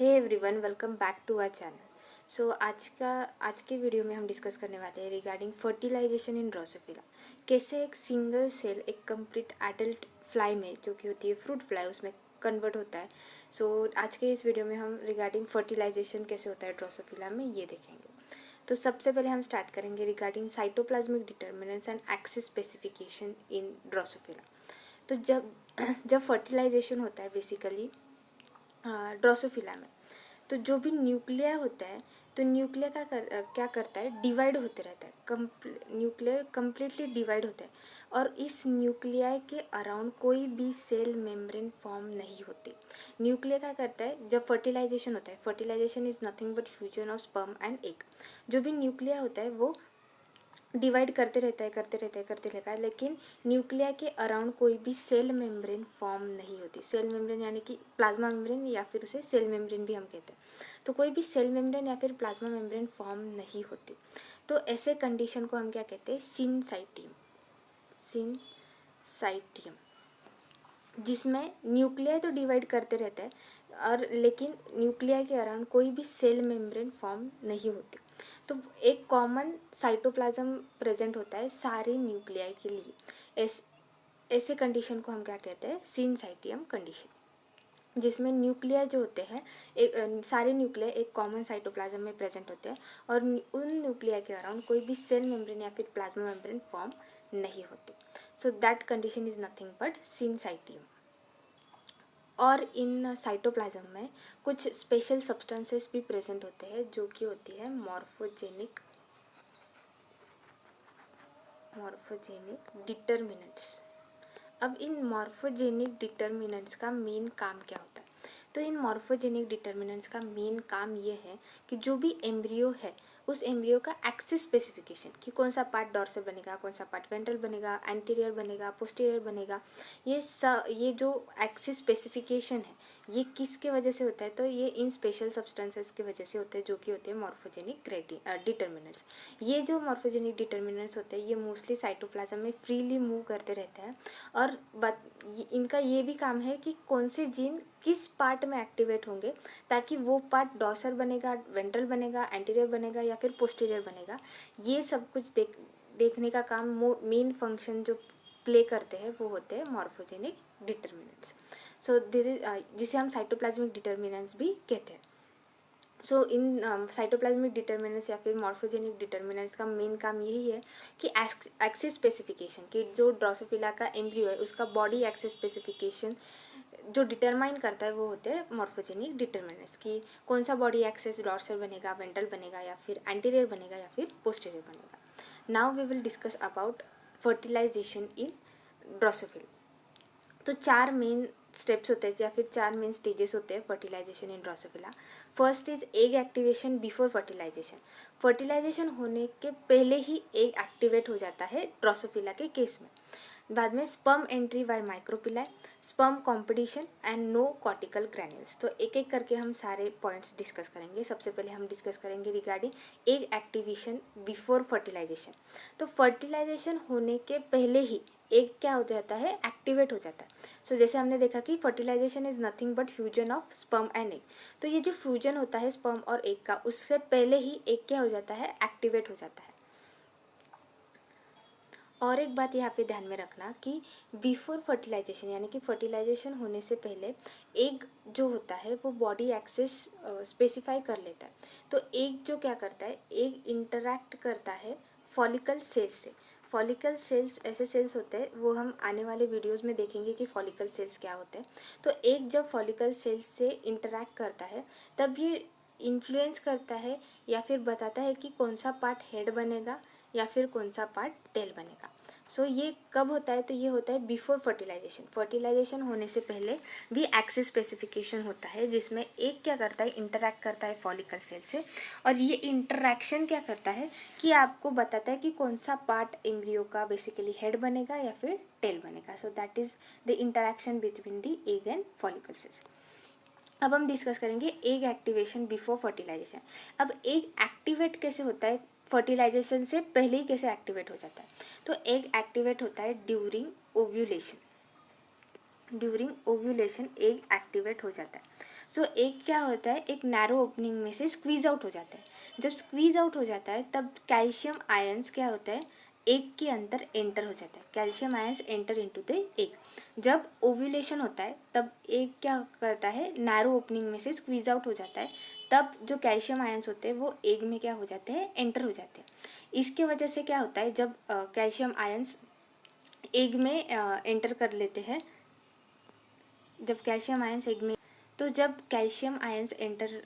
Hey everyone, welcome back to our channel. So आज के video में हम डिस्कस करने वाले हैं रिगार्डिंग फर्टिलाइजेशन इन ड्रोसोफिला। कैसे एक सिंगल सेल एक कंप्लीट एडल्ट फ्लाई में, जो कि होती है फ्रूट फ्लाई, उसमें कन्वर्ट होता है। आज के इस वीडियो में हम रिगार्डिंग फर्टिलाइजेशन कैसे होता है ड्रोसोफिला में ये देखेंगे। तो सबसे पहले हम स्टार्ट करेंगे regarding cytoplasmic determinants and axis specification in Drosophila. तो जब फर्टिलाइजेशन होता है बेसिकली ड्रोसोफिला में, तो जो भी न्यूक्लिया होता है, तो न्यूक्लिया क्या करता है, डिवाइड होते रहता है। न्यूक्लिया कम्प्लीटली डिवाइड होता है और इस न्यूक्लिया के अराउंड कोई भी सेल मेम्ब्रेन फॉर्म नहीं होती। न्यूक्लिया क्या करता है जब फर्टिलाइजेशन होता है, fertilization is nothing but fusion of sperm and egg. जो भी न्यूक्लिया होता है वो डिवाइड करते रहता है, लेकिन न्यूक्लिया के अराउंड कोई भी सेल मेम्ब्रेन फॉर्म नहीं होती। सेल मेम्ब्रेन यानी कि प्लाज्मा मेम्ब्रेन, या फिर उसे सेल मेम्ब्रेन भी हम कहते हैं। तो कोई भी सेल मेम्ब्रेन या फिर प्लाज्मा मेम्ब्रेन फॉर्म नहीं होती। तो ऐसे कंडीशन को हम क्या कहते हैं, सिनसाइटियम। सिनसाइटियम जिसमें न्यूक्लिया तो डिवाइड करते रहता है और लेकिन न्यूक्लिया के अराउंड कोई भी सेल मेम्ब्रेन फॉर्म नहीं होती। तो एक कॉमन साइटोप्लाज्म प्रेजेंट होता है सारे न्यूक्लिया के लिए। ऐसे कंडीशन को हम क्या कहते हैं, सिनसाइटियम कंडीशन, जिसमें न्यूक्लिया जो होते हैं सारे न्यूक्लिया एक कॉमन साइटोप्लाज्म में प्रेजेंट होते हैं और उन न्यूक्लिया के अराउंड कोई भी सेल मेम्ब्रेन या फिर प्लाज्मा मेम्ब्रेन फॉर्म नहीं होती। So that condition is nothing but syncytium. और इन साइटोप्लाज्म में कुछ स्पेशल सब्सटेंसेस भी प्रेजेंट होते हैं, जो कि होती है मॉर्फोजेनिक डिटर्मिनेंट्स। अब इन मॉर्फोजेनिक डिटर्मिनेंट्स का मेन काम क्या होता है, तो इन मॉर्फोजेनिक डिटर्मिनेंट्स का मेन काम ये है कि जो भी एम्ब्रियो है उस एम्ब्रियो का एक्सिस स्पेसिफिकेशन, कि कौन सा पार्ट डॉर्सल बनेगा, कौन सा पार्ट वेंट्रल बनेगा, एंटीरियर बनेगा, पोस्टीरियर बनेगा, ये जो एक्सिस स्पेसिफिकेशन है ये किसके वजह से होता है, तो ये इन स्पेशल सब्सटेंसेस की वजह से होते हैं, जो कि होते हैं मॉर्फोजेनिक डिटर्मिनेंट्स। ये जो मॉर्फोजेनिक डिटर्मिनेंट्स होते हैं ये मोस्टली साइटोप्लाज्म में फ्रीली मूव करते रहते हैं और इनका ये भी काम है कि कौन से जीन किस पार्ट में एक्टिवेट होंगे, ताकि वो पार्ट डॉर्सल बनेगा, वेंट्रल बनेगा, एंटीरियर बनेगा या फिर पोस्टीरियर बनेगा। ये सब कुछ देखने का काम मेन फंक्शन जो प्ले करते हैं वो होते हैं मॉर्फोजेनिक डिटर्मिनेंट्स। सो जिसे हम साइटोप्लाज्मिक डिटर्मिनेंट्स भी कहते हैं। सो इन साइटोप्लाज्मिक डिटर्मिनेंट्स या फिर मॉर्फोजेनिक डिटर्मिनेंट्स का मेन काम यही है कि एक्सिस स्पेसिफिकेशन, कि जो ड्रोसोफिला का एम्ब्रियो है उसका बॉडी एक्सिस स्पेसिफिकेशन जो डिटरमाइन करता है वो होते हैं मॉर्फोजेनिक डिटर्मिनेंट्स, कि कौन सा बॉडी एक्सिस डॉर्सल बनेगा, वेंट्रल बनेगा या फिर एंटीरियर बनेगा या फिर पोस्टीरियर बनेगा। Now we will discuss about fertilization in Drosophila. तो 4 मेन स्टेप्स होते हैं या फिर 4 मेन स्टेजेस होते हैं fertilization in Drosophila. First is egg activation before fertilization. Fertilization होने के पहले ही एग एक्टिवेट हो जाता है ड्रोसोफिला के केस में। बाद में sperm entry by micropyle, sperm competition and no cortical granules. तो एक एक करके हम सारे पॉइंट्स डिस्कस करेंगे। सबसे पहले हम डिस्कस करेंगे regarding egg activation before fertilization. तो फर्टिलाइजेशन होने के पहले ही एग क्या हो जाता है, एक्टिवेट हो जाता है। सो जैसे हमने देखा कि fertilization is nothing but fusion of sperm and egg. तो ये जो फ्यूजन होता है स्पर्म और एग का, उससे पहले ही एग क्या हो जाता है, एक्टिवेट हो जाता है। और एक बात यहाँ पे ध्यान में रखना कि बिफोर फर्टिलाइजेशन यानी कि फर्टिलाइजेशन होने से पहले एग जो होता है वो बॉडी एक्सेस स्पेसिफाई कर लेता है। तो एग जो क्या करता है, एग इंटरैक्ट करता है फॉलिकल सेल्स से। फॉलिकल सेल्स ऐसे सेल्स होते हैं, वो हम आने वाले वीडियोस में देखेंगे कि फॉलिकल सेल्स क्या होते हैं। तो एग जब फॉलिकल सेल्स से इंटरैक्ट करता है तब ये इन्फ्लुएंस करता है या फिर बताता है कि कौन सा पार्ट हेड बनेगा या फिर कौन सा पार्ट टेल बनेगा। सो ये कब होता है, तो ये होता है बिफोर फर्टिलाइजेशन। फर्टिलाइजेशन होने से पहले भी एक्सिस स्पेसिफिकेशन होता है, जिसमें एक क्या करता है, इंटरैक्ट करता है फॉलिकल सेल से। और ये इंटरैक्शन क्या करता है कि आपको बताता है कि कौन सा पार्ट एम्ब्रियो का बेसिकली हेड बनेगा या फिर टेल बनेगा। सो that is the interaction between the egg and follicle sales. अब हम डिस्कस करेंगे एग एक्टिवेशन बिफोर फर्टिलाइजेशन। अब एग एक्टिवेट कैसे होता है, फर्टिलाइजेशन से पहले ही कैसे एक्टिवेट हो जाता है। तो एग एक्टिवेट होता है during ovulation. During ovulation egg activate हो जाता है। सो एग क्या होता है, एक नैरो ओपनिंग में से स्क्वीज आउट हो जाता है। जब स्क्वीज आउट हो जाता है तब कैल्शियम आयंस क्या होता है, एग के अंदर एंटर हो जाता है। Calcium ions enter into the egg. जब ओव्यूलेशन होता है तब एग क्या करता है, नैरो ओपनिंग में से स्क्वीज आउट हो जाता है। तब जो कैल्शियम आयंस होते हैं वो एग में क्या हो जाते हैं, एंटर हो जाते हैं। इसके वजह से क्या होता है, जब कैल्शियम आयंस एग में एंटर कर लेते हैं, जब कैल्शियम आयंस एग में, तो जब कैल्शियम आयंस एंटर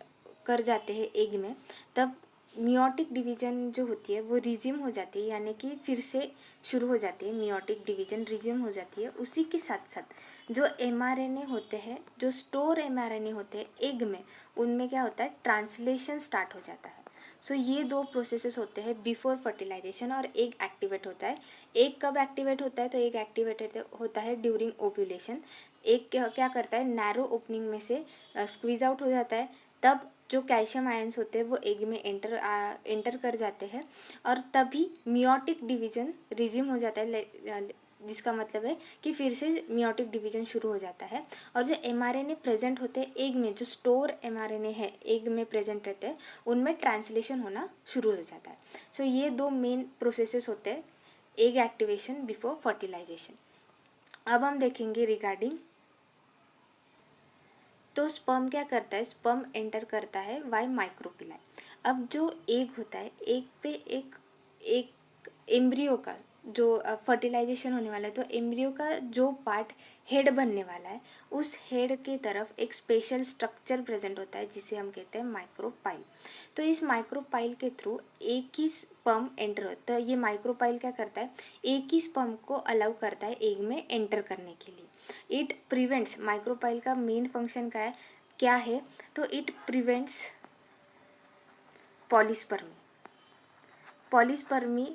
कर जाते हैं एग में, तब मियोटिक डिवीजन जो होती है वो रिज्यूम हो जाती है, यानी कि फिर से शुरू हो जाती है। मियोटिक डिवीजन रिज्यूम हो जाती है। उसी के साथ साथ जो एमआरएनए होते हैं, जो स्टोर एमआरएनए होते हैं एग में, उनमें क्या होता है, ट्रांसलेशन स्टार्ट हो जाता है। सो ये दो प्रोसेसेस होते हैं बिफोर फर्टिलाइजेशन, और एग एक्टिवेट होता है। एग कब एक्टिवेट होता है, तो एग एक्टिवेट होता है ड्यूरिंग ओव्यूलेशन। एग क्या करता है, नैरो ओपनिंग में से स्क्वीज आउट हो जाता है। तब जो कैल्शियम आयंस होते हैं वो एग में एंटर कर जाते हैं, और तभी मियोटिक डिवीजन रिज्यूम हो जाता है, जिसका मतलब है कि फिर से मियोटिक डिवीजन शुरू हो जाता है। और जो एमआरएनए प्रेजेंट होते हैं एग में, जो स्टोर एमआरएनए है एग में प्रेजेंट रहते हैं, उनमें ट्रांसलेशन होना शुरू हो जाता है। सो ये दो मेन प्रोसेसेस होते हैं एग एक्टिवेशन बिफोर फर्टिलाइजेशन। अब हम देखेंगे रिगार्डिंग, तो स्पर्म क्या करता है, स्पर्म एंटर करता है वाई माइक्रोपिलाई। अब जो एग होता है, एग पे एक एक एम्ब्रियो का जो फर्टिलाइजेशन होने वाला है, तो एम्ब्रियो का जो पार्ट हेड बनने वाला है, उस हेड के तरफ एक स्पेशल स्ट्रक्चर प्रेजेंट होता है जिसे हम कहते हैं माइक्रोपाइल। तो इस माइक्रोपाइल के थ्रू एक ही स्पर्म एंटर होता है। ये माइक्रोपाइल क्या करता है, एक ही स्पर्म को अलाउ करता है एग में एंटर करने के लिए। इट प्रिवेंट्स, माइक्रोपाइल का मेन फंक्शन क्या है, तो it prevents polyspermy. Polyspermy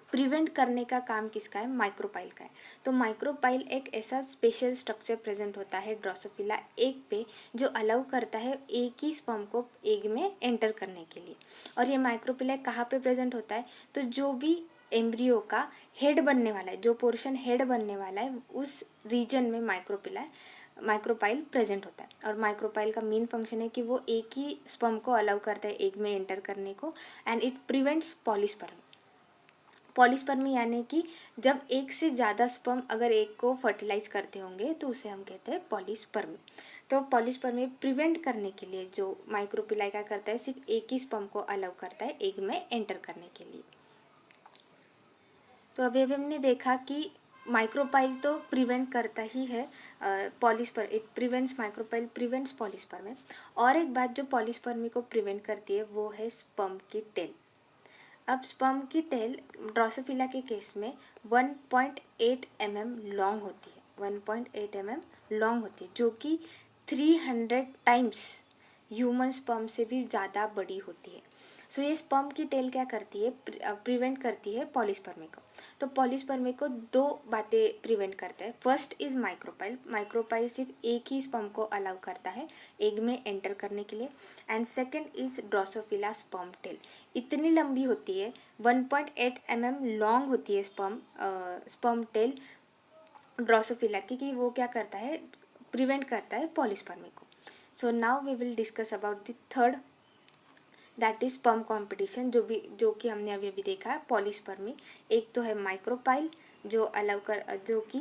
prevent करने का काम किसका है, माइक्रोपाइल का है। तो माइक्रोपाइल एक ऐसा स्पेशल स्ट्रक्चर प्रेजेंट होता है ड्रोसोफिला एग पे, जो अलाउ करता है एक ही स्पर्म को एग में एंटर करने के लिए। और ये माइक्रोपिला कहाँ पे प्रेजेंट होता है, तो जो भी एम्ब्रियो का हेड बनने वाला है, जो पोर्शन हेड बनने वाला है, उस रीजन में माइक्रोपाइल प्रेजेंट होता है। और माइक्रोपाइल का मेन फंक्शन है कि वो एक ही स्पर्म को अलाउ करता है एग में एंटर करने को, and it prevents polyspermy. Polyspermy यानी कि जब एक से ज़्यादा स्पर्म अगर एक को फर्टिलाइज करते होंगे तो उसे हम कहते हैं पॉलीस्पर्मी। तो पॉलीस्पर्मी प्रिवेंट करने के लिए जो माइक्रोपिलाई क्या करता है, सिर्फ एक ही स्पर्म को अलाउ करता है एग में एंटर करने के लिए। तो अभी हमने देखा कि माइक्रोपाइल तो प्रिवेंट करता ही है polyspermy, it prevents, micropyle prevents polyspermy. और एक बात जो पॉलीस्पर्मी को प्रिवेंट करती है वो है स्पर्म की टेल। अब स्पर्म की टेल ड्रोसोफिला के केस में 1.8 mm लॉन्ग होती है, 1.8 mm लॉन्ग होती है, जो कि 300 टाइम्स ह्यूमन स्पर्म से भी ज़्यादा बड़ी होती है। सो ये स्पर्म की टेल क्या करती है, प्रिवेंट करती है पॉलीस्पर्मी को। तो पॉलीस्पर्मी को दो बातें प्रिवेंट करता है। First is micropyle. माइक्रोपाइल सिर्फ एक ही स्पर्म को अलाउ करता है एग में एंटर करने के लिए। And second is Drosophila sperm tail. इतनी लंबी होती है, 1.8 mm लॉन्ग होती है स्पर्म टेल ड्रोसोफिला की, कि वो क्या करता है, प्रिवेंट करता है पॉलीस्पर्मी को। So now we will discuss about the third, that is sperm competition, जो कि हमने अभी अभी देखा है पॉलीस्पर्मी। एक तो है माइक्रोपाइल जो कि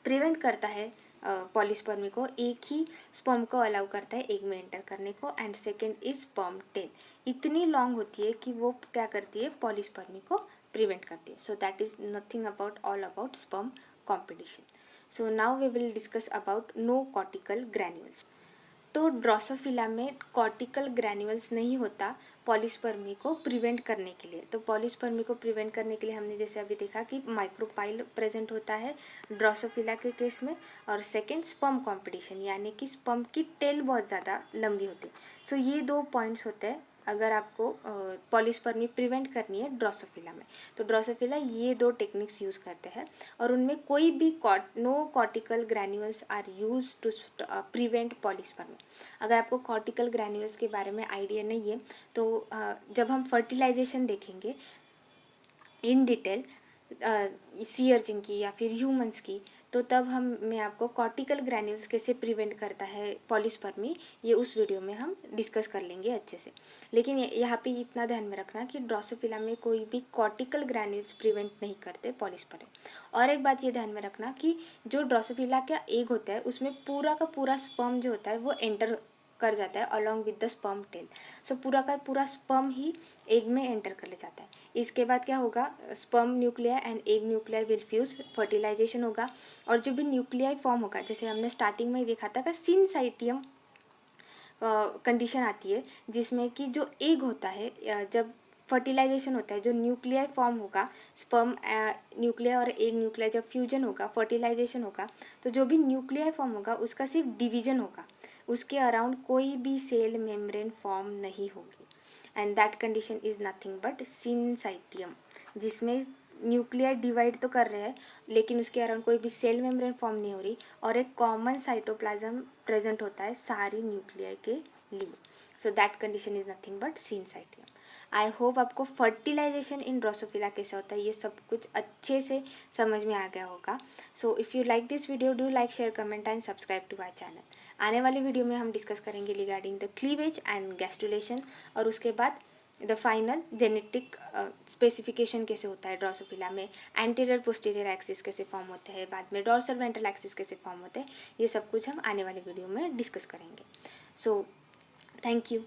प्रिवेंट करता है पॉलीस्पर्मी को, एक ही स्पर्म को अलाउ करता है एग में एंटर करने को। And second is sperm tail, इतनी लॉन्ग होती है कि वो क्या करती है, पॉलीस्पर्मी को प्रिवेंट करती है। So that is nothing about all about sperm competition. So now we will discuss about no cortical granules. तो ड्रोसोफिला में कॉर्टिकल ग्रैन्यूल्स नहीं होता पॉलीस्पर्मी को प्रिवेंट करने के लिए। तो पॉलीस्पर्मी को प्रिवेंट करने के लिए हमने जैसे अभी देखा कि माइक्रोपाइल प्रेजेंट होता है ड्रोसोफिला के केस में, और सेकेंड स्पर्म कॉम्पिटिशन, यानी कि स्पर्म की टेल बहुत ज़्यादा लंबी होती है। सो ये दो पॉइंट्स होते हैं अगर आपको पॉलीस्पर्मी प्रिवेंट करनी है ड्रोसोफिला में। तो ड्रोसोफिला ये दो टेक्निक्स यूज़ करते हैं, और उनमें कोई भी no cortical granules are use to prevent polyspermy. अगर आपको कॉर्टिकल ग्रैन्यूल्स के बारे में आइडिया नहीं है तो जब हम फर्टिलाइजेशन देखेंगे इन डिटेल, सी अर्चिन की या फिर ह्यूमंस की, तो तब मैं आपको कॉर्टिकल ग्रैन्यूल्स कैसे प्रिवेंट करता है पॉलीस्पर्मी, ये उस वीडियो में हम डिस्कस कर लेंगे अच्छे से। लेकिन यहाँ पे इतना ध्यान में रखना कि ड्रोसोफिला में कोई भी कॉर्टिकल ग्रैन्यूल्स प्रिवेंट नहीं करते पॉलीस्पर्मी। और एक बात ये ध्यान में रखना कि जो ड्रोसोफिला का एग होता है उसमें पूरा का पूरा स्पर्म जो होता है वो एंटर कर जाता है along with the sperm tail. So पूरा का पूरा स्पर्म ही एग में एंटर कर ले जाता है। इसके बाद क्या होगा, sperm nuclei and egg nuclei will fuse, fertilization होगा। और जो भी न्यूक्लियाई फॉर्म होगा, जैसे हमने स्टार्टिंग में ही देखा था कि सिनसाइटियम कंडीशन आती है, जिसमें कि जो एग होता है जब फर्टिलाइजेशन होता है, जो न्यूक्लियाई फॉर्म होगा, स्पर्म न्यूक्लिया और एग न्यूक्लिया जब फ्यूजन होगा, फर्टिलाइजेशन होगा, तो जो भी न्यूक्लियाई फॉर्म होगा उसका सिर्फ डिवीजन होगा, उसके अराउंड कोई भी सेल मेम्ब्रेन फॉर्म नहीं होगी। And that condition is nothing but syncytium, जिसमें न्यूक्लियर डिवाइड तो कर रहे हैं लेकिन उसके अराउंड कोई भी सेल मेम्ब्रेन फॉर्म नहीं हो रही, और एक कॉमन साइटोप्लाज्म प्रेजेंट होता है सारी न्यूक्लियर के लिए। So that condition is nothing but syncytium. I hope आपको फर्टिलाइजेशन इन ड्रोसोफिला कैसे होता है ये सब कुछ अच्छे से समझ में आ गया होगा। So if you like this video, do like, share, comment and subscribe to my channel. आने वाले वीडियो में हम डिस्कस करेंगे regarding the cleavage and gastrulation, और उसके बाद द फाइनल जेनेटिक स्पेसिफिकेशन कैसे होता है ड्रोसोफिला में, एंटीरियर पोस्टीरियर एक्सिस कैसे फॉर्म होते हैं, बाद में डोर्सल वेंट्रल एक्सिस कैसे फॉर्म होते हैं, ये सब कुछ हम आने वाले वीडियो में डिस्कस करेंगे। So thank you.